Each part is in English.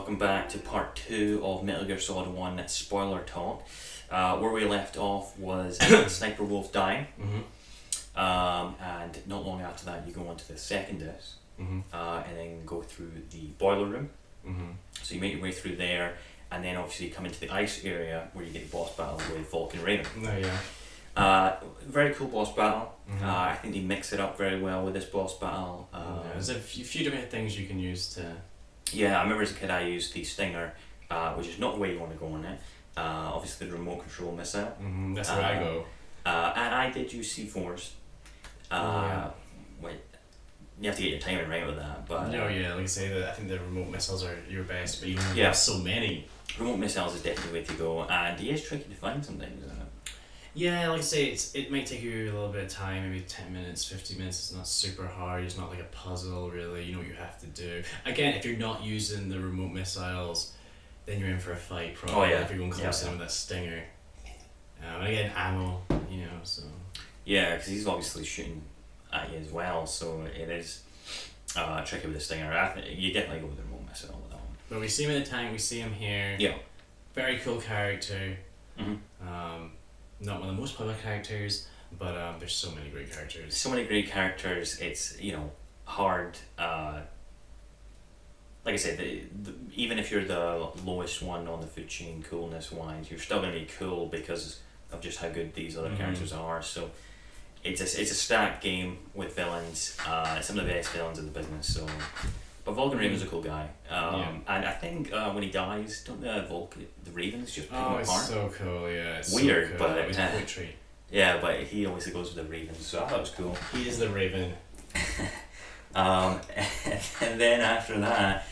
welcome back to part 2 of Metal Gear Solid 1 spoiler talk. Where we left off was Sniper Wolf dying, and not long after that you go on to the second disc, and then go through the boiler room. So you make your way through there, and then obviously you come into the ice area where you get the boss battle with Vulcan Raven. Very cool boss battle. I think they mix it up very well with this boss battle. There's a few different things you can use to... Yeah, I remember as a kid I used the Stinger, which is not the way you want to go on it. Obviously the remote control missile. That's where I go. And I did use C4s. You have to get your timing right with that. But like I say, I think the remote missiles are your best, but you only have so many. Remote missiles is definitely the way to go, and he is tricky to find sometimes, isn't it? Yeah, like I say, it might take you a little bit of time, maybe 10 minutes, 15 minutes. It's not super hard. It's not like a puzzle, really. You know what you have to do. Again, if you're not using the remote missiles, then you're in for a fight, probably, if you're going close in with that Stinger. And again, ammo, so... Yeah, because he's obviously shooting at you as well, so it is tricky with the Stinger. I think you definitely go with the remote missile with that one. But we see him in the tank, we see him here. Yeah. Very cool character. Not one of the most popular characters, but there's so many great characters. So many great characters. It's hard. Like I said, even if you're the lowest one on the food chain coolness wise, you're still gonna be cool because of just how good these other characters are. So it's a stacked game with villains. Some of the best villains in the business. So, but Vulcan Raven's a cool guy. And I think when he dies, don't the Ravens just pick him apart? It's so cool. Yeah, it's weird, so cool. but poetry. Yeah, but he obviously goes with the Ravens, so I thought it was cool. He is the Raven. And then after that,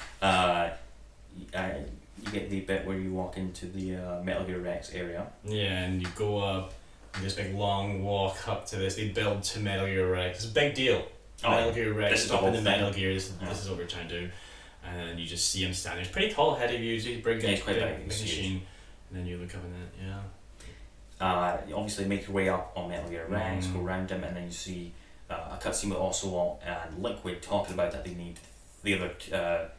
you get the bit where you walk into the Metal Gear Rex area. Yeah, and you go up, and this big long walk up to this. They build to Metal Gear Rex. It's a big deal. Metal Gear Rex is up in the Metal Gear. This is what we're trying to do. And you just see him standing. It's pretty tall head of you. He's quite big machine. And then you look up in it, you obviously make your way up on Metal Gear Rex, go around him, and then you see a cutscene with Ocelot and Liquid talking about that they need the other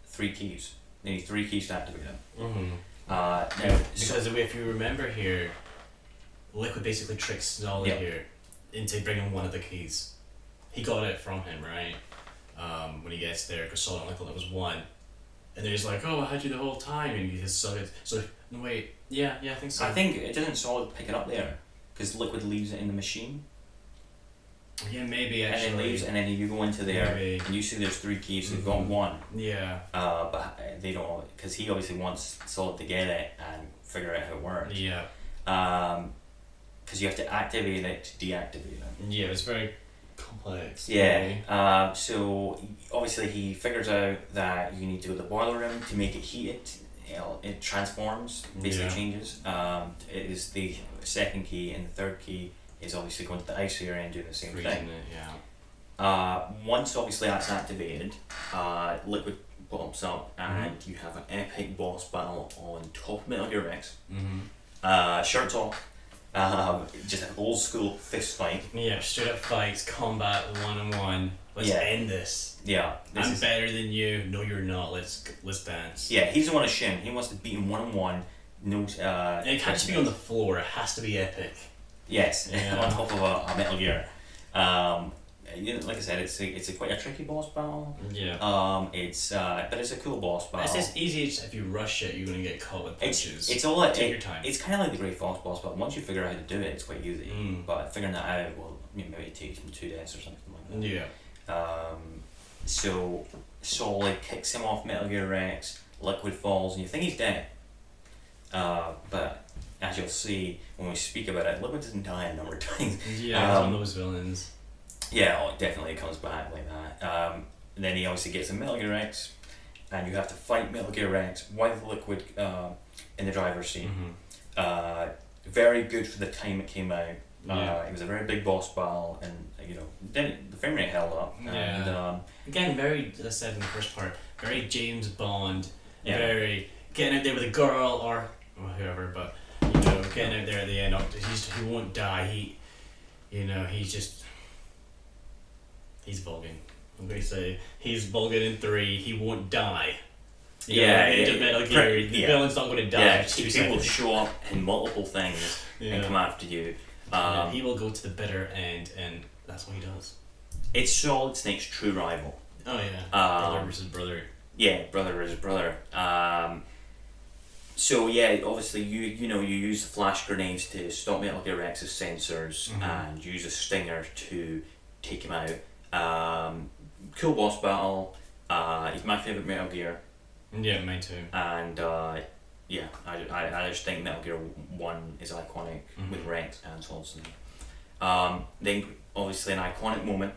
3 keys. They need 3 keys to activate them. Because if you remember here, Liquid basically tricks Solid here into bringing one of the keys. He got it from him, right? When he gets there, because Solid only thought it was one. And then he's like, "Oh, I had you the whole time." And he's so no wait, yeah, I think so. I think it doesn't Solid pick it up there, because Liquid leaves it in the machine. Yeah, maybe actually. And then leaves, and then you go into there, and you see there's 3 keys. So they've got one. Yeah. But they don't, because he obviously wants Solid to get it and figure out how it works. Yeah. Because you have to activate it to deactivate it. Yeah, it's very complex. Yeah. So obviously he figures out that you need to go to the boiler room to make it heated. It transforms, basically changes. It is the second key, and the third key is obviously going to the ice area and doing the same thing. Once obviously that's activated, Liquid pops up and you have an epic boss battle on top of Metal Gear Rex. Shirts off. Just an old school fist fight. Yeah, straight up fights, combat, 1-on-1. Let's end this. Yeah. I'm better than you. No, you're not. Let's dance. Yeah, he's the one of Shin. He wants to beat him 1-on-1. No. And it can't just be on the floor. It has to be epic. Yes. On top of a Metal Gear. Like I said, it's quite a tricky boss battle. Yeah. But it's a cool boss battle. It's as easy as if you rush it, you're gonna get caught with punches. Take your time. It's kind of like the Great Fox boss battle. Once you figure out how to do it, it's quite easy. But figuring that out, well, maybe it takes from 2 deaths or something like that. Yeah. So Solid kicks him off Metal Gear Rex. Liquid falls, and you think he's dead. But as you'll see when we speak about it, Liquid doesn't die a number of times. Yeah, he's one of those villains. Yeah, it definitely comes back like that. And then he obviously gets a Metal Gear Rex, and you have to fight Metal Gear Rex with Liquid in the driver's seat. Very good for the time it came out. It was a very big boss battle, and then the frame rate held up. And, again, very, as I said in the first part, very James Bond. Very getting out there with a girl or whoever, but getting out there at the end. He won't die. He's Vulcan. I'm going to say he's Vulcan in 3. He won't die. Metal Gear, the villain's not going to die. Yeah, for 2 he will seconds. show up in multiple things and come after you. He will go to the bitter end, and that's what he does. It's Solid Snake's true rival. Oh yeah, brother versus brother. Yeah, brother versus brother. So yeah, obviously you use the flash grenades to stop Metal Gear Rex's sensors and use a stinger to take him out. Cool boss battle. He's my favourite Metal Gear. Yeah, mine too. And yeah, I just think Metal Gear 1 is iconic with Rex and Solid Snake. Then obviously an iconic moment.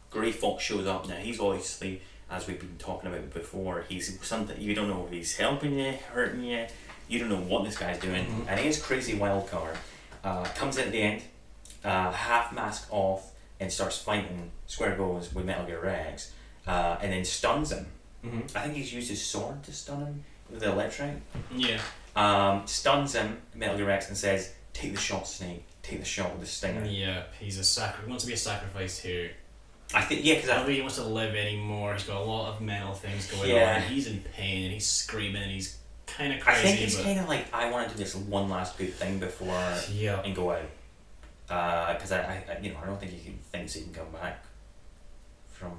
Gray Fox shows up. Now he's obviously, as we've been talking about before, he's something you don't know if he's helping you, hurting you. You don't know what this guy's doing. I think it's crazy wild card. Comes in at the end, half mask off, and starts fighting Square Goes with Metal Gear Rex, and then stuns him. I think he's used his sword to stun him with the electric. Yeah. Stuns him, Metal Gear Rex, and says, "Take the shot, Snake. Take the shot with the stinger." Yeah, he wants to be a sacrifice here. I think because I don't think he wants to live anymore. He's got a lot of mental things going on. He's in pain and he's screaming and he's kind of crazy. I think it's kind of like I want to do this one last good thing before and go out. Because I don't think he thinks he can come back from.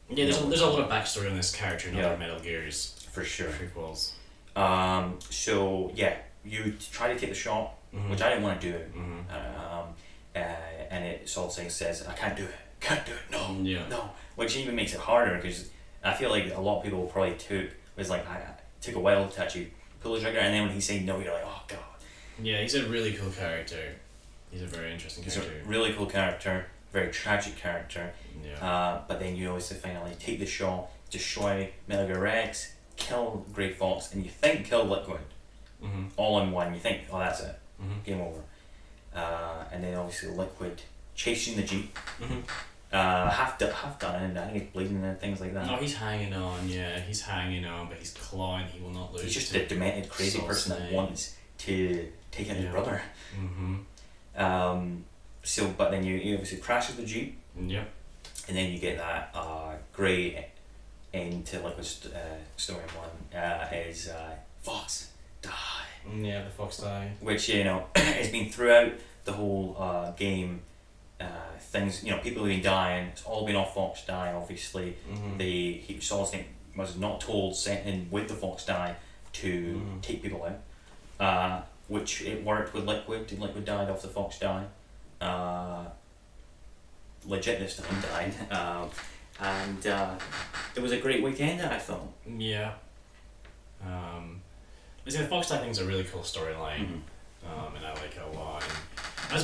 Yeah, there's a lot of backstory on this character in other Metal Gears for sure. Prequels. So yeah, you try to take the shot, which I didn't want to do. And Solid Snake says, "I can't do it. Can't do it. No. No." Which even makes it harder because I feel like a lot of people probably took a while to actually pull the trigger, and then when he said no, you're like, oh god. Yeah, he's a really cool character. He's a very interesting character. He's a really cool character, very tragic character. Yeah. But then you always finally take the shot, destroy Metal Gear Rex, kill Grey Fox, and you think kill Liquid. All in one. You think, oh, that's it. Game over. And then obviously Liquid chasing the Jeep. Half done, and I think he's bleeding and things like that. No, he's hanging on. Yeah, he's hanging on, but he's clawing. He will not lose. He's just a demented, crazy person that wants to take out his brother. So, but then you obviously crash with the Jeep. Yep. And then you get that grey end to Liquid story one is Fox die. Yeah, the Fox die. Which has been throughout the whole game. Things people have been dying. It's all been off Fox die. Obviously, Solid Snake was not told sent in with the Fox die to take people out. Which it worked with Liquid. Liquid died off the Fox die. Legit this time died. And it was a great weekend, I thought. Yeah. The Fox die thing's a really cool storyline. And I like it a lot. And I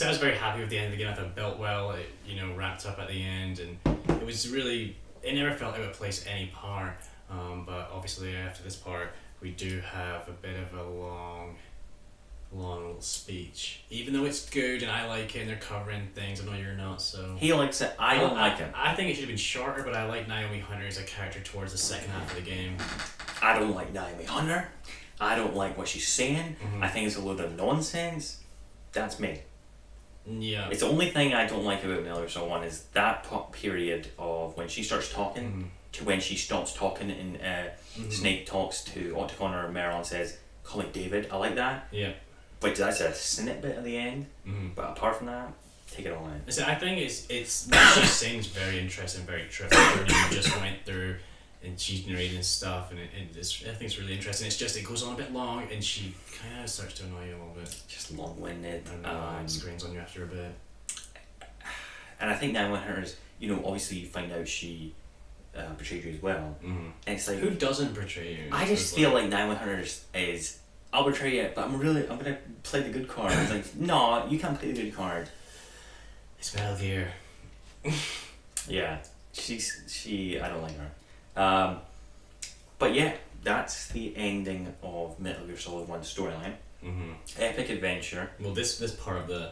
was very happy with the end of the game. I thought it built well. It wrapped up at the end, and it was really. It never felt out of place any part. But obviously after this part, we do have a bit of a long little speech. Even though it's good and I like it, and they're covering things. I know you're not. So he likes it. I don't like it. I think it should have been shorter, but I like Naomi Hunter as a character towards the second half of the game. I don't like Naomi Hunter. I don't like what she's saying. I think it's a load of nonsense. That's me. Yeah. It's the only thing I don't like about Metal Gear Solid 1 is that period of when she starts talking to when she stops talking and Snake talks to Otacon or Merrill and says, "Call me David." I like that. Yeah. But that's a snippet at the end. But apart from that, take it all in. Listen, I think it's what she's saying is very interesting, very terrific. You just went through and she's narrating stuff, and I think it's really interesting. It's just it goes on a bit long, and she kind of starts to annoy you a little bit. Just long-winded. And it screams on you after a bit. And I think now with hers, obviously you find out she betrayed you as well. And it's like, who doesn't betray you? I just feel like now with hers is, I'll betray you, but I'm gonna play the good card. It's like, no, you can't play the good card. It's Metal Gear. Yeah, I don't like her. But yeah, that's the ending of Metal Gear Solid 1 storyline. Epic adventure. Well, this part of the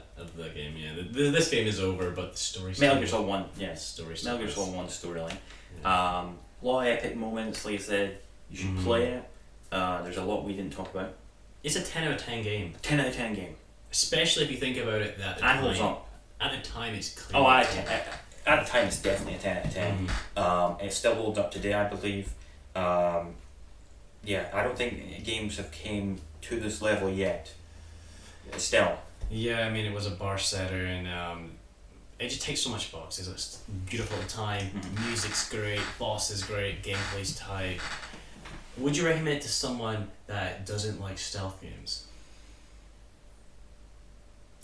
game, yeah. This game is over, but the story. Metal Gear Solid 1, yes. Story. Metal Gear Solid 1 storyline. A lot of epic moments. Like I said, you should play it. There's a lot we didn't talk about. It's a 10 out of 10 game. 10 out of 10 game. Especially if you think about it at the time. Holds up. At the time, it's clear. Oh, at the time, it's definitely a 10 out of 10. It still holds up today, I believe. Yeah, I don't think games have came to this level yet. Still. Yeah, I mean, it was a bar setter, and it just takes so much boxes. It's beautiful at the time. Music's great, boss is great, gameplay's tight. Would you recommend it to someone that doesn't like stealth games?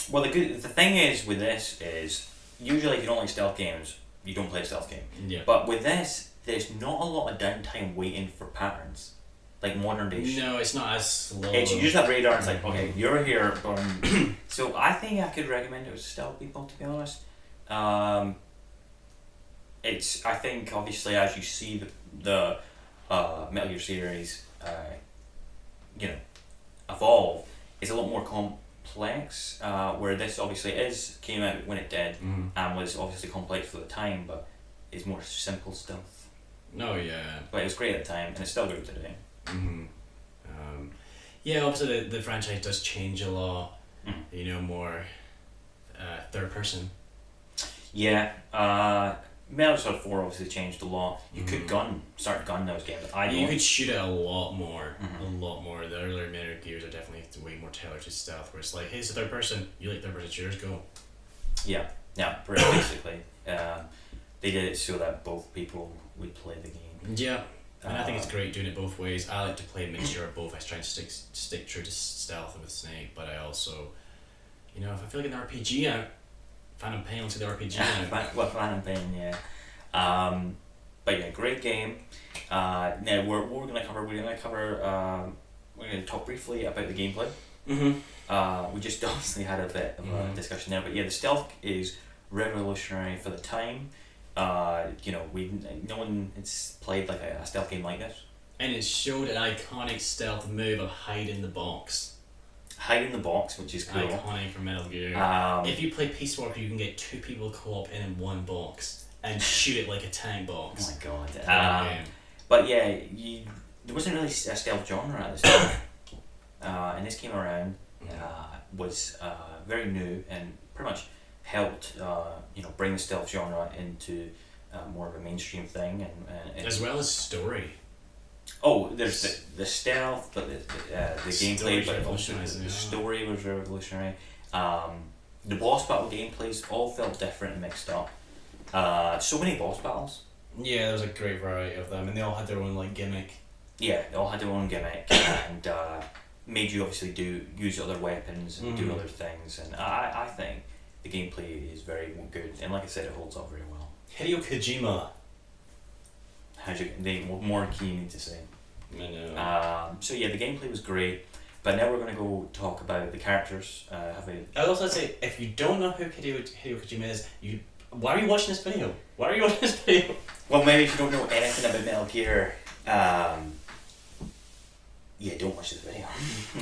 Well, the thing is with this is usually if you don't like stealth games, you don't play a stealth game. Yeah. But with this, there's not a lot of downtime waiting for patterns, like modern day. No, it's not as slow. It's you just have radar. And it's like, okay, you're here. So I think I could recommend it to stealth people, to be honest. It's I think obviously as you see the Metal Gear series, evolve, it's a lot more complex. Where this obviously came out when it did, and was obviously complex for the time, but it's more simple stealth. Oh yeah. But it was great at the time, and it's still great today. Yeah, obviously the franchise does change a lot. More third person. Yeah, Metal Gear Solid 4 obviously changed a lot. You could start gun those games. You could shoot it a lot more. A lot more. The earlier Metal Gears are definitely way more tailored to stealth, where it's like, hey, it's a third person. You like third person shooters? Go. Yeah, basically. They did it so that both people would play the game. Yeah. And I think it's great doing it both ways. I like to play a mixture of both. I try to stick true to stealth with Snake, but I also, if I feel like an RPG out, Phantom Pain, let's do the RPG out. Well, Phantom Pain, yeah. But yeah, great game. Now we're gonna cover. We're gonna talk briefly about the gameplay. We just obviously had a bit of a discussion there, but yeah, the stealth is revolutionary for the time. No one has played like a stealth game like this. And it showed an iconic stealth move of hide in the box. Hide in the box, which is cool. Iconic for Metal Gear. If you play Peace Walker, you can get 2 people co-op in one box and shoot it like a tank box. Oh my god. But yeah, there wasn't really a stealth genre at the time. And this came around, was very new and pretty much helped bring the stealth genre into more of a mainstream thing and as well as story. Oh, there's the stealth, but the gameplay, but also the story was revolutionary. The boss battle gameplays all felt different and mixed up. So many boss battles. Yeah, there was a great variety of them, and they all had their own gimmick. Yeah, they all had their own gimmick, and made you obviously use other weapons and do other things. And I think the gameplay is very good, and like I said, it holds up very well. Hideo Kojima. What more can you need to say? I know. So yeah, the gameplay was great, but now we're going to go talk about the characters. I would also say, if you don't know who Hideo Kojima is, why are you watching this video? Why are you watching this video? Well, maybe if you don't know anything about Metal Gear, don't watch this video.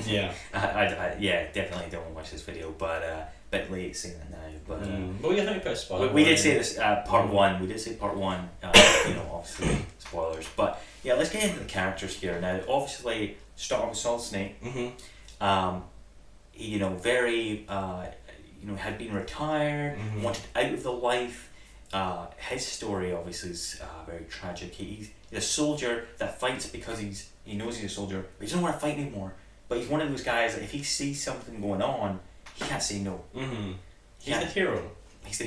Yeah. I definitely don't watch this video, but a bit late seeing it now. But we haven't put a spoiler. We did say this part one. We did say part one. Obviously spoilers, but yeah, let's get into the characters here now. Obviously, start off with Solid Snake. He, very, had been retired, wanted out of the life. His story obviously is very tragic. He's a soldier that fights because he knows he's a soldier, but he doesn't want to fight anymore. But he's one of those guys that if he sees something going on, he can't say no. He's the hero. He's the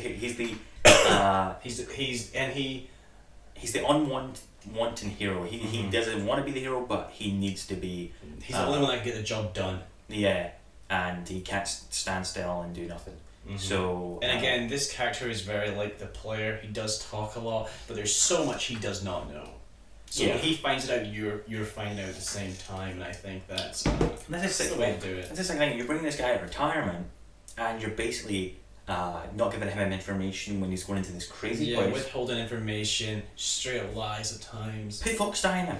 he's the unwanted hero. He doesn't want to be the hero, but he needs to be. He's the only one that can get the job done. Yeah, and he can't stand still and do nothing. So. And again, this character is very like the player. He does talk a lot, but there's so much he does not know. So when he finds it out, you're finding out at the same time, and I think that's the way to do it. That's the second thing. You bring this guy out of retirement, and you're basically not giving him information when he's going into this crazy place. Withholding information, straight up lies at times. Put Fox dying him.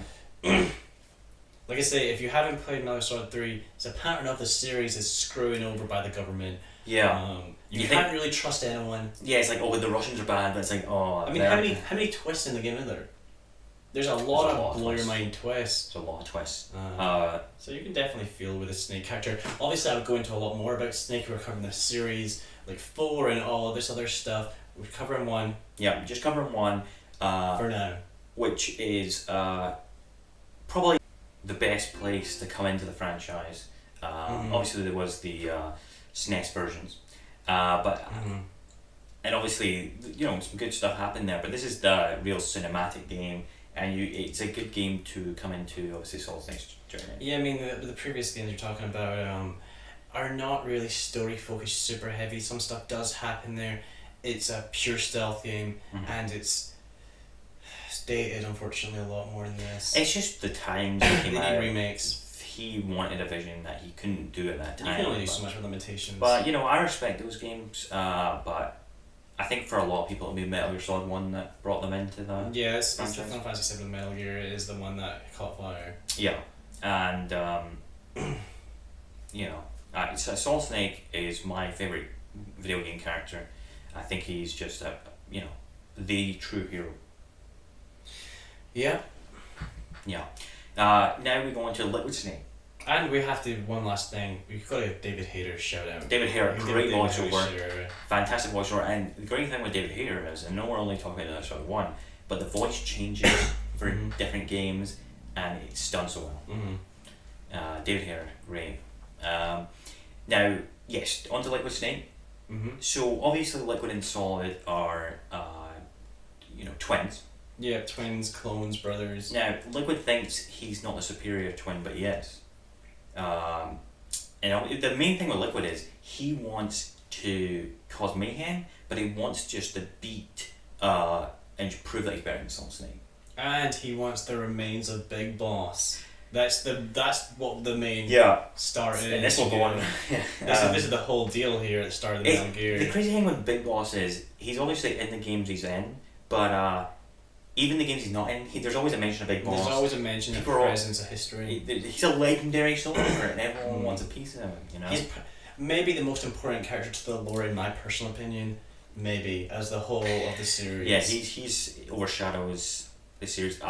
Like I say, if you haven't played Metal Gear Solid 3, it's a pattern of the series is screwing over by the government. Yeah. You can't really trust anyone. Yeah, it's like, the Russians are bad, but it's like, I mean, how many twists in the game are there? There's a lot of blow your mind twists. There's a lot of twists. So you can definitely feel with the Snake character. Obviously, I would go into a lot more about Snake. We're covering the series, like 4 and all this other stuff. We're covering 1. Yeah, just covering 1. For now. Which is probably the best place to come into the franchise. Obviously, there was the SNES versions, but and obviously, some good stuff happened there. But this is the real cinematic game, and it's a good game to come into. Obviously, Solid Snake's journey. Yeah, I mean the previous games you're talking about are not really story focused, super heavy. Some stuff does happen there. It's a pure stealth game, and it's dated unfortunately a lot more than this. It's just the times he came out. Remakes. He wanted a vision that he couldn't do at that time. You can only do so much with limitations. But I respect those games. But I think for a lot of people, it'll be Metal Gear Solid 1 that brought them into that. Yeah, it's the Final Fantasy VII Metal Gear is the one that caught fire. Yeah, and Solid Snake is my favorite video game character. I think he's just the true hero. Yeah. Yeah. Now we go on to Liquid Snake. And we have to, one last thing, we've got a David Hayter shout out. David Hayter, great voiceover, fantastic voiceover, and the great thing with David Hayter is, I know we're only talking about episode 1, but the voice changes for different games, and it's done so well. David Hayter, great. Now, yes, on to Liquid Snake. So obviously Liquid and Solid are, twins. Yeah, twins, clones, brothers. Now, Liquid thinks he's not the superior twin, but he is. The main thing with Liquid is he wants to cause mayhem, but he wants just to beat and prove that he's better than Solid Snake. And he wants the remains of Big Boss. That's what the main start is. And this will go on. This is the whole deal here at the start of the Metal Gear. The crazy thing with Big Boss is he's obviously in the games he's in, but even the games he's not in, there's always a mention of Big Boss. There's always a mention of presence, of history. He's a legendary soldier, and everyone wants a piece of him. He's maybe the most important character to the lore, in my personal opinion. Maybe as the whole of the series. Yeah, he's overshadows the series.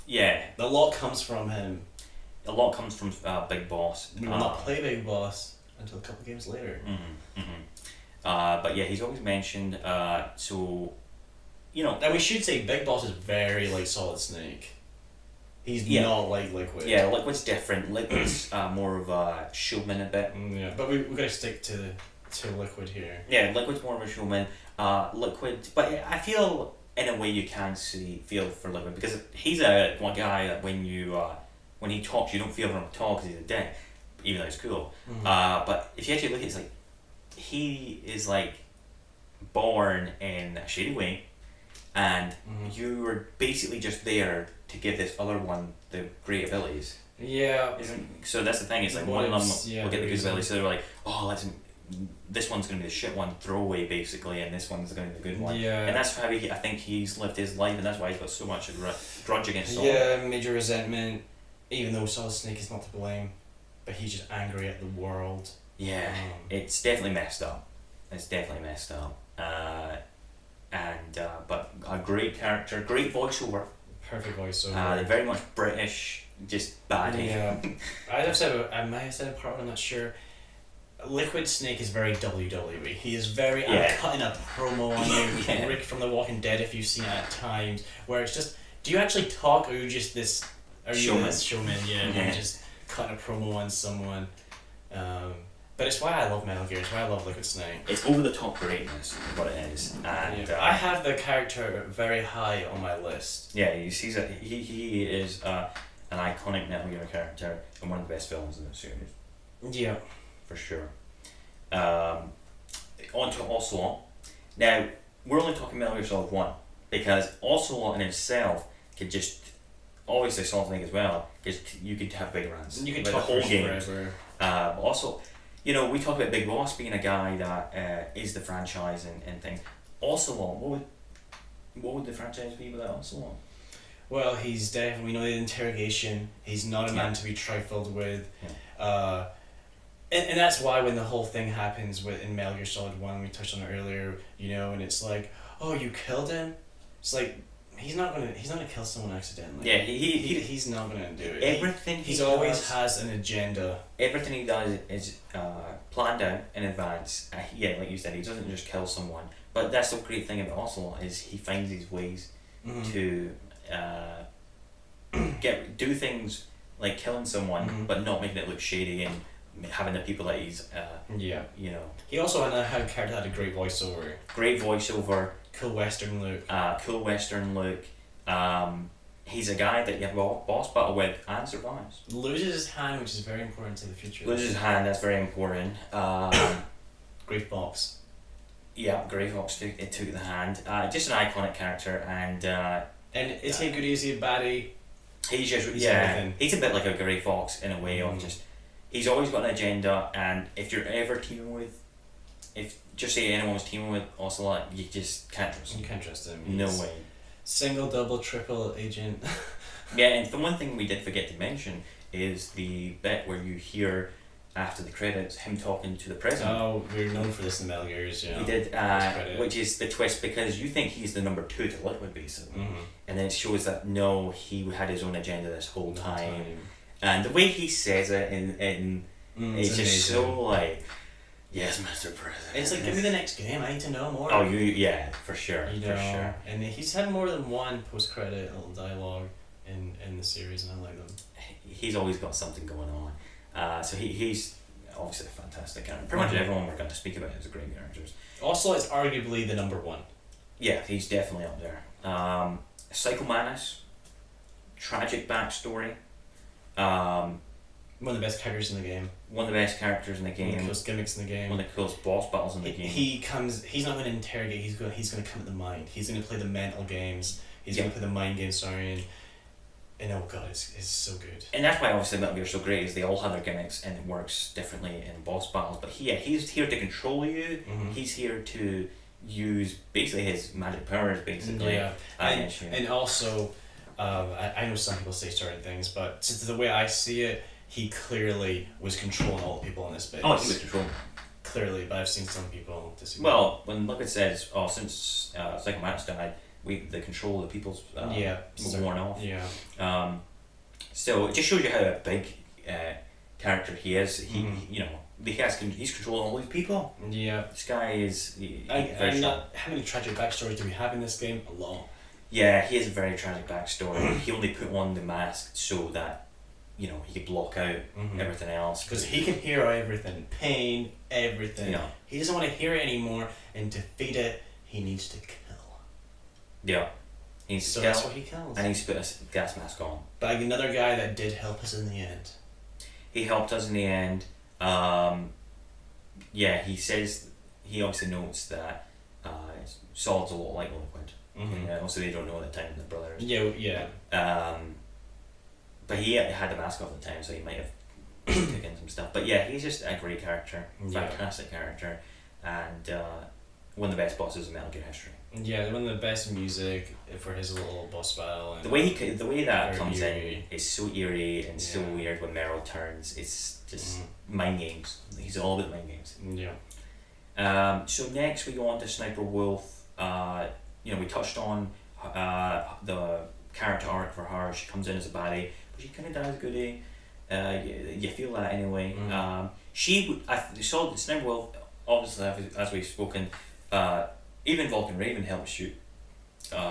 Yeah. A lot comes from him. A lot comes from Big Boss. We will not play Big Boss until a couple of games later. But yeah, he's always mentioned. And we should say Big Boss is very like Solid Snake. He's not like Liquid. Yeah, Liquid's different. Liquid's more of a showman a bit. Yeah, but we gotta stick to Liquid here. Yeah, Liquid's more of a showman. Liquid, but I feel in a way you can feel for Liquid because he's one guy that when he talks you don't feel for him at all because he's a dick, even though he's cool. But if you actually look at it, it's like he is like born in a shady way. And you were basically just there to give this other one the great abilities. Yeah. So that's the thing. It's like one of them will get the good abilities. So they're like, this one's going to be the shit one, throwaway basically, and this one's going to be the good one. Yeah. And that's how I think he's lived his life, and that's why he's got so much grudge against Solid. Yeah, major resentment, even though Solid Snake is not to blame, but he's just angry at the world. Yeah, it's definitely messed up. But a great character, great voiceover. Perfect voiceover. They're very much British, just baddie. Yeah. I might have said a part, but I'm not sure. Liquid Snake is very WWE. He is very. I'm cutting a promo on you, Rick from The Walking Dead. If you've seen it at times, where it's just, do you actually talk, or are you just this? Are you this showman? Yeah. You're just cutting a promo on someone. But it's why I love Metal Gear. It's why I love Liquid Snake. It's over the top greatness, is what it is. And I have the character very high on my list. Yeah, he is an iconic Metal Gear character and one of the best villains in the series. Yeah, for sure. On to Ocelot. Now we're only talking Metal Gear Solid 1 because Ocelot in itself could just, obviously Solid Snake as well, because you could have big runs. You could talk the whole game forever. Also, we talk about Big Boss being a guy that is the franchise and things. Ocelot, what would the franchise be without Ocelot? Well, he's definitely, the interrogation. He's not a man to be trifled with. Yeah. And that's why when the whole thing happens in Metal Gear Solid 1, we touched on it earlier, and it's like, oh, you killed him? It's like, he's not gonna kill someone accidentally. Yeah, he's not gonna do it. Everything he always has an agenda. Everything he does is planned out in advance. Like you said, he doesn't just kill someone. But that's the great thing about Ocelot is he finds these ways to do things like killing someone, but not making it look shady and having the people that he's, Yeah. you know, He also had a character that had a great voiceover. great voiceover, Cool Western look. cool Western look. He's a guy that you have a boss battle with and survives. Loses his hand, which is very important to the future. Loses his hand, that's very important. Great box. Yeah, Grey Fox took the hand. Just an iconic character, and is he a good, is he a baddie? he's just He's yeah, everything. he's a bit like a Grey Fox in a way of just he's always got an agenda, and if you're ever teaming with, if just say anyone was teaming with Ocelot, you just can't trust him. You can't trust him. No He's way. Single, double, triple agent. Yeah, and the one thing we did forget to mention is the bit where you hear after the credits him talking to the president. Oh, we're known for this in Metal Gears, you know. He did, credit. which is the twist because you think he's the number 2 to Liquid basically, Mm-hmm. and then it shows that no, he had his own agenda this whole time, and the way he says it it's just amazing. so like, yes, Mr. President. It's like, give me the next game, I need to know more. Oh, yeah, for sure, You know, for sure. and he's had more than one post-credit little dialogue in the series, and I like them. He's always got something going on. So he's obviously a fantastic character. Pretty much everyone we're going to speak about is a great characters. Also, it's arguably the number one. Yeah, he's definitely up there. Psycho Manus, tragic backstory. One of the best characters in the game. One of the best characters in the One of game. the coolest gimmicks in the game. One of the coolest boss battles in the game. He's not going to interrogate, he's going to come at the mind. He's going to play the mental games. He's going to play the mind games, sorry. And oh god, it's so good. And that's why obviously Metal Gear is so great, is they all have their gimmicks and it works differently in boss battles. But he's here to control you. Mm-hmm. He's here to use basically his magic powers, basically. Yeah, against you. and also, I know some people say certain things, but the way I see it, he clearly was controlling all the people in this base. Oh, he was controlling. Clearly, but I've seen some people disagree. Well, when Liquid says, "Oh, since Psycho Manus died, the control of the people's was worn off." Yeah. So it just shows you how a big character he is. He he's controlling all these people. Yeah. This guy is. How many tragic backstories do we have in this game? A lot. Yeah, he has a very tragic backstory. He only put on the mask so that he could block out everything else. Because he can hear everything, pain, everything. Yeah. He doesn't want to hear it anymore, and to defeat it, he needs to kill. Yeah. So that's what he kills. And he's put a gas mask on. But another guy that did help us in the end. He helped us in the end. He says he obviously notes that Solid's a lot like Liquid. Mm-hmm. Also, they don't know at the time, the brothers. Yeah. But he had the mask off at the time, so he might have taken some stuff. But yeah, he's just a great character, fantastic character, and one of the best bosses in Metal Gear history. Yeah, one of the best music for his little boss battle. And the way that comes eerie. in is so eerie and so weird when Meryl turns. It's just mind games. He's all about mind games. Yeah. So next we go on to Sniper Wolf. We touched on the character arc for her. She comes in as a baddie, but she kind of dies a goodie. You feel that anyway. I saw Sniper Wolf, obviously, as we've spoken, even Vulcan Raven helps shoot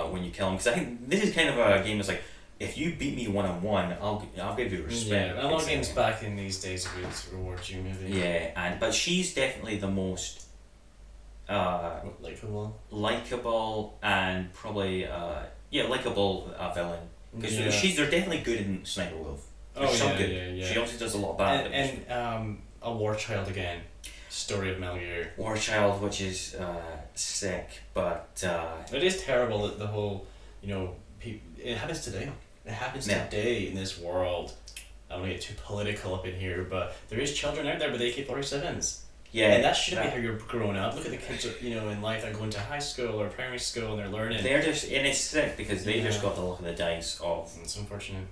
when you kill him, because I think this is kind of a game that's like, if you beat me one-on-one, I'll give you respect. Yeah, a lot of games back in these days would reward you, maybe. Yeah, but she's definitely the most likable and probably likable villain, because they're definitely good in Sniper Wolf. Good. She obviously does a lot of bad. And a War Child again. Story of Metal Gear. War Child, which is sick, but it is terrible that the whole, it happens today. It happens today in this world. I don't want to get too political up in here, but there is children out there with AK-47s. Yeah, and that shouldn't be how you're growing up. Look at the kids, in life that go into high school or primary school and they're learning. They're just, and it's sick because they just got the luck of the dice of. It's unfortunate.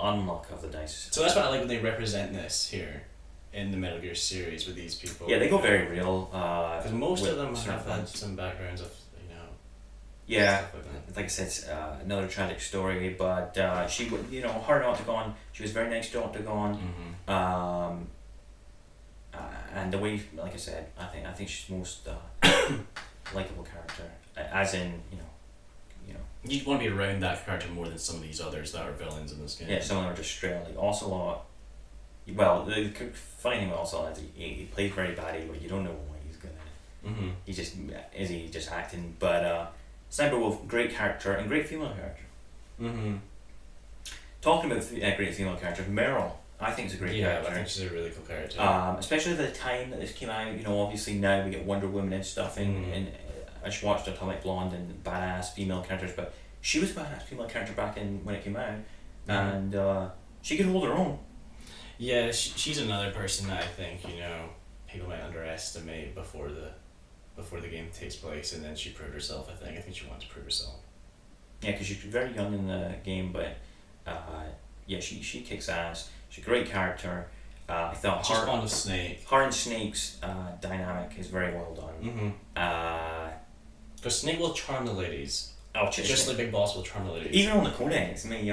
Unluck of the dice. So that's what I like when they represent this here in the Metal Gear series with these people. Yeah, they go very real. Because most of them have had some backgrounds of, Yeah, stuff like I said, it's another tragic story, but she would, her and Octagon, she was very nice to Octagon. And the way, like I said, I think she's most likable character, as in, You'd want to be around that character more than some of these others that are villains in this game. Yeah, some of them are just straight like Ocelot. Well, the funny thing with Ocelot is he plays very badly, but you don't know what he's gonna. Mm-hmm. He just acting, but Sniper Wolf, great character and great female character. Mm-hmm. Talking about great female character, Meryl, I think is a great character. Yeah, I think she's a really cool character. Especially at the time that this came out. Obviously now we get Wonder Woman and stuff, and I just watched Atomic Blonde and badass female characters, but she was a badass female character back when it came out, and she could hold her own. Yeah, she's another person that I think people might underestimate before the game takes place, and then she proved herself. I think she wanted to prove herself. Yeah, because she's very young in the game, but she kicks ass. She's a great character. I thought she's fond of Snake. Her and Snake's dynamic is very well done. Because Snake will charm the ladies. Oh, just like Big Boss will charm the ladies. Even on the Codex, I mean,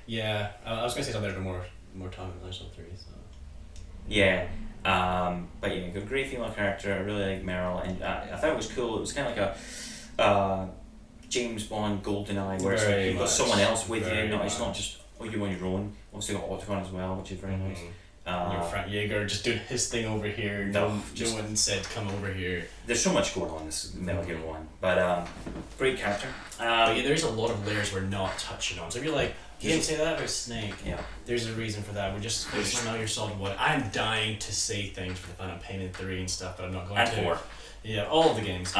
Yeah, I was gonna say something more time in Last 3. So. Yeah, but yeah, great female character. I really like Meryl, and I thought it was cool. It was kind of like a James Bond GoldenEye, where it's like you've got someone else with you. No, it's not just you on your own. Obviously got Otacon as well, which is very nice. Your Frank Yeager just doing his thing over here. No one said come over here. There's so much going on in this Metal Gear 1, but great character. But yeah, there's a lot of layers we're not touching on. So if you're like, you didn't say that about Snake. Yeah. There's a reason for that. We're just focusing on Metal Gear Solid 1. I'm dying to say things for the Phantom Pain in 3 and stuff, but I'm not going to. And 4. Yeah, all of the games.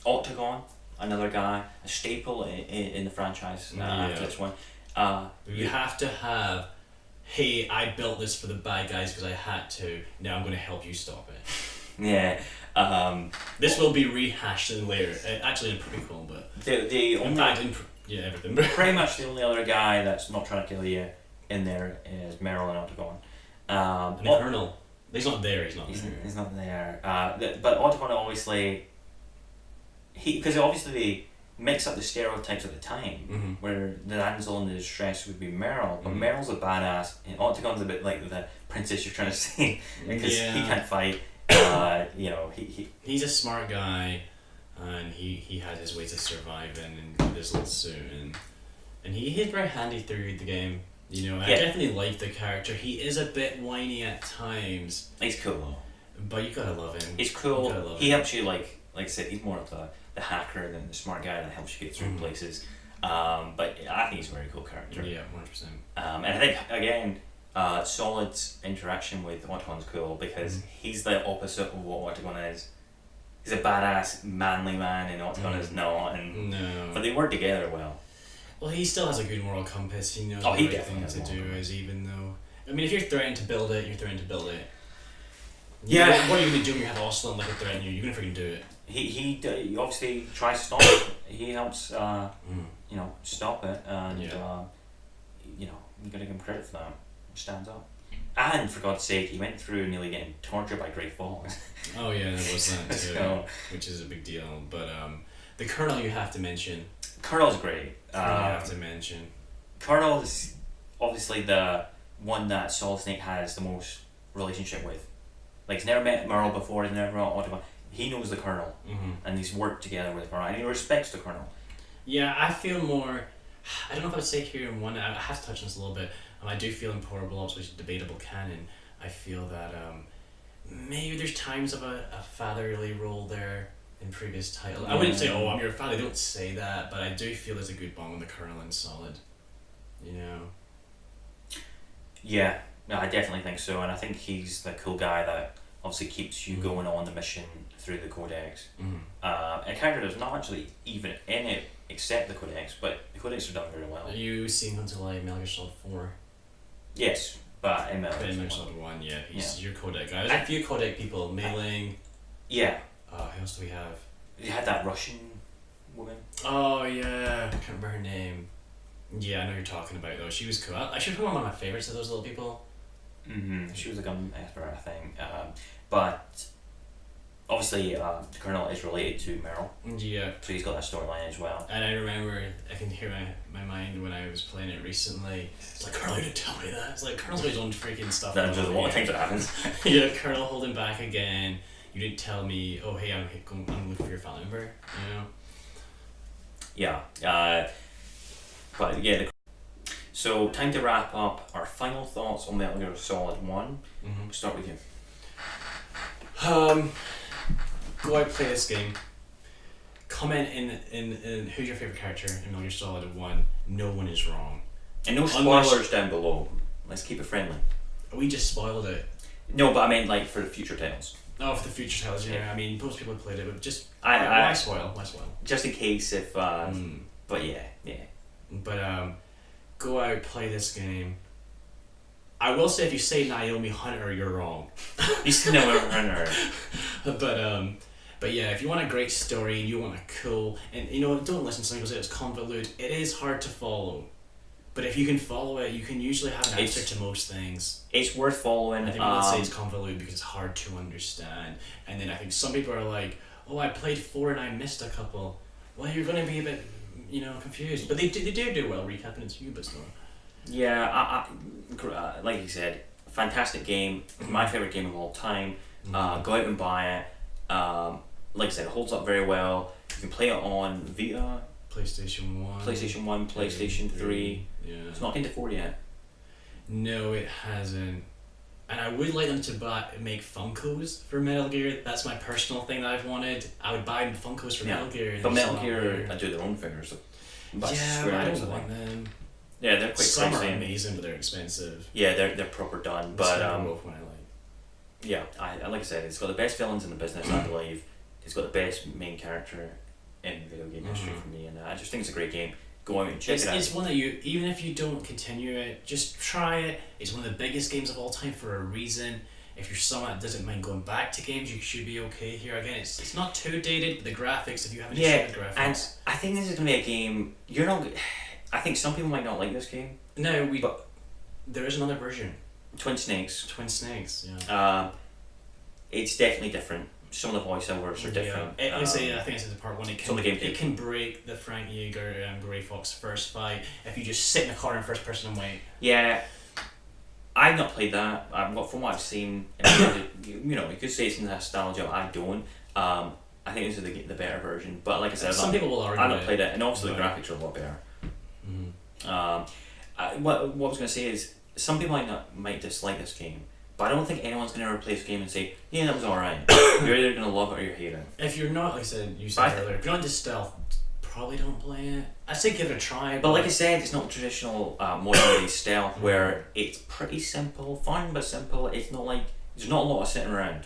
Octagon, another guy, a staple in the franchise after this one. You have to have, hey, I built this for the bad guys because I had to. Now I'm going to help you stop it. Yeah. This will be rehashed in later. Actually, in prequel, but everything. Pretty much the only other guy that's not trying to kill you in there is Meryl and Octagon. And the Colonel. He's not there. He's not there. But Octagon obviously, because obviously they mix up the stereotypes at the time, where the damsel in the distress would be Meryl, but Meryl's a badass, and Octagon's a bit like the princess you're trying to say, because he can't fight. He's a smart guy, and he has his ways of surviving in this little suit, and he's very handy through the game. I definitely like the character. He is a bit whiny at times. He's cool though. But you gotta love him. He's cool. He helps you, like I said, he's more of the hacker than the smart guy that helps you get through places. But I think he's a very cool character. Yeah, 100%. And I think again, Solid's interaction with Octagon's cool because he's the opposite of what Octagon is. He's a badass, manly man, and Octagon is not. But they work together well. Well, he still has a good moral compass. He knows what the right thing to do is, even though... I mean, if you're threatened to build it, you're threatened to build it. Yeah. What are you going to do when you have Ocelot like a threaten you? You're going to freaking do it. He obviously tries to stop it. He helps, stop it. And, you got to give him credit for that. He stands up. And, for God's sake, he went through nearly getting tortured by Great Falls. Oh, yeah, there was that too, which is a big deal. But the Colonel you have to mention... Colonel's great. You have to mention. Colonel's obviously the one that Solid Snake has the most relationship with. Like, he's never met Meryl before, he's never met Otacon. He knows the Colonel, and he's worked together with the Colonel, and he respects the Colonel. Yeah, I feel more... I don't know if I would say here in one... I have to touch on this a little bit. I do feel in Portable Ops, which is debatable canon, I feel that maybe there's times of a fatherly role there in previous titles. I wouldn't say, oh, I'm your father, they don't say that, but I do feel there's a good bond with the Colonel and Solid. Yeah, no, I definitely think so, and I think he's the cool guy that obviously keeps you going on the mission through the Codex. A character that's not actually even in it except the Codex, but the Codex are done very well. Are you seeing him until Metal Gear Solid 4? Yes, but in Metal Gear Solid 1, he's your Codec guy. There's a few Codec people, Mei-Ling. Yeah. Who else do we have? You had that Russian woman. Oh yeah, I can't remember her name. Yeah, I know who you're talking about though. She was cool. I should put one of my favorites of those little people. She was a gun expert, I think. But obviously, the Colonel is related to Meryl. Yeah. So he's got that storyline as well. And I remember, I can hear my mind when I was playing it recently. It's like, Colonel, you didn't tell me that. It's like, Colonel's got his own freaking stuff. There's a lot of things that happens. Yeah, Colonel holding back again. You didn't tell me, oh hey, I'm looking for your phone number. You know. Yeah. But yeah. So time to wrap up. Our final thoughts on Metal Gear Solid 1. Mm-hmm. Start with you. Go out, play this game. Comment in who's your favorite character in Metal Gear Solid 1. No one is wrong. And no spoilers down below. Let's keep it friendly. We just spoiled it. No, but I mean like for the future titles. Oh, for the future titles, yeah. I mean, most people have played it, but just why spoil? Why spoil? Just in case if. But yeah. But go out, play this game. I will say, if you say Naomi Hunter, you're wrong. You said Naomi Hunter. But yeah, if you want a great story and you want a cool, and don't listen to somebody who say it's convoluted. It is hard to follow, but if you can follow it, you can usually have an answer to most things. It's worth following. I think people say it's convoluted because it's hard to understand, and then I think some people are like, "Oh, I played 4 and I missed a couple." Well, you're going to be a bit, confused, but they do well recapping it to you, but still. Yeah, like you said, fantastic game. My favorite game of all time. Go out and buy it. Like I said, it holds up very well. You can play it on Vita, PlayStation 1, PlayStation 3. Yeah. It's not into 4 yet. No, it hasn't. And I would like them to make Funkos for Metal Gear. That's my personal thing that I've wanted. I would buy Funkos for Metal Gear. But Metal Gear, I do their own figures. But I don't want them. Yeah, they're quite Some pricey. are amazing, but they're expensive. Yeah, they're proper done. But one I like. Yeah, I like I said, it's got the best villains in the business, I believe. It's got the best main character in video game history for me, and I just think it's a great game. Go out and check it out. It's one that even if you don't continue it, just try it. It's one of the biggest games of all time for a reason. If you're someone that doesn't mind going back to games, you should be okay here. Again, it's not too dated, but the graphics, if you have an issue with the graphics. And I think this is going to be a game, I think some people might not like this game. No, but there is another version. Twin Snakes, yeah. It's definitely different. Some of the voiceovers are different. Yeah. I think it's in part 1. It can break the Frank Yeager and Gray Fox first fight if you just sit in a corner in first person and wait. Yeah, I've not played that. From what I've seen, you could say it's nostalgia. I don't. I think this is the better version. But like I said, some people will argue. I've not played it, and also the graphics are a lot better. What I was going to say is, some people might dislike this game. But I don't think anyone's going to ever play this game and say, yeah, that was alright. You're either going to love it or you hate it. If you're not, like I said, earlier, if you're not into stealth, probably don't play it. I'd say give it a try. But like I said, it's not traditional modern day stealth where it's pretty simple, fun but simple. It's not like, there's not a lot of sitting around.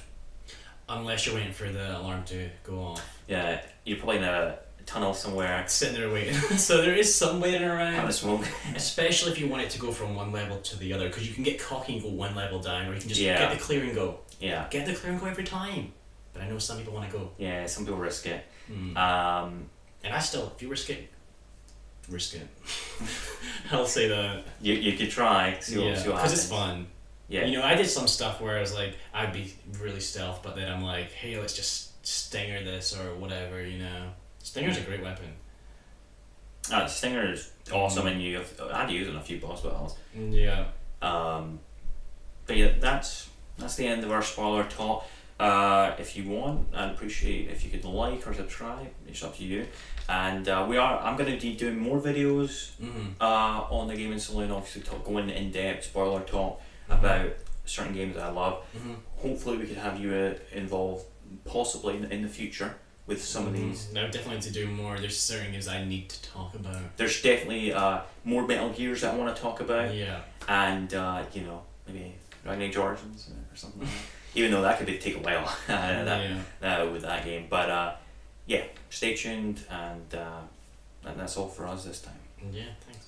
Unless you're waiting for the alarm to go off. Yeah, you're probably in a tunnel somewhere. Sitting there waiting. So there is some waiting around. Having a smoke. Especially if you want it to go from one level to the other, because you can get cocky and go one level down, or you can just get the clear and go. Yeah. Get the clear and go every time. But I know some people want to go. Yeah, some people risk it. And I still, if you risk it. I'll say that. You could try. See what happens. Because it's fun. Yeah. I did some stuff where I was like, I'd be really stealth, but then I'm like, hey, let's just stinger this or whatever, Stinger's a great weapon. Stinger is awesome, and I had to use it in a few boss battles. Yeah. But yeah, that's the end of our spoiler talk. If you want, I'd appreciate if you could like or subscribe. It's up to you. And I'm going to be doing more videos on the Gaming Saloon. Obviously, going in depth spoiler talk about certain games that I love. Hopefully, we could have you involved, possibly in the future, with some of these. No, definitely to do more. There's certain games I need to talk about. There's definitely more Metal Gears that I want to talk about. Yeah. And maybe Dragon Age Origins or something like that. Even though that could take a while with that game. But stay tuned, and that's all for us this time. Yeah, thanks.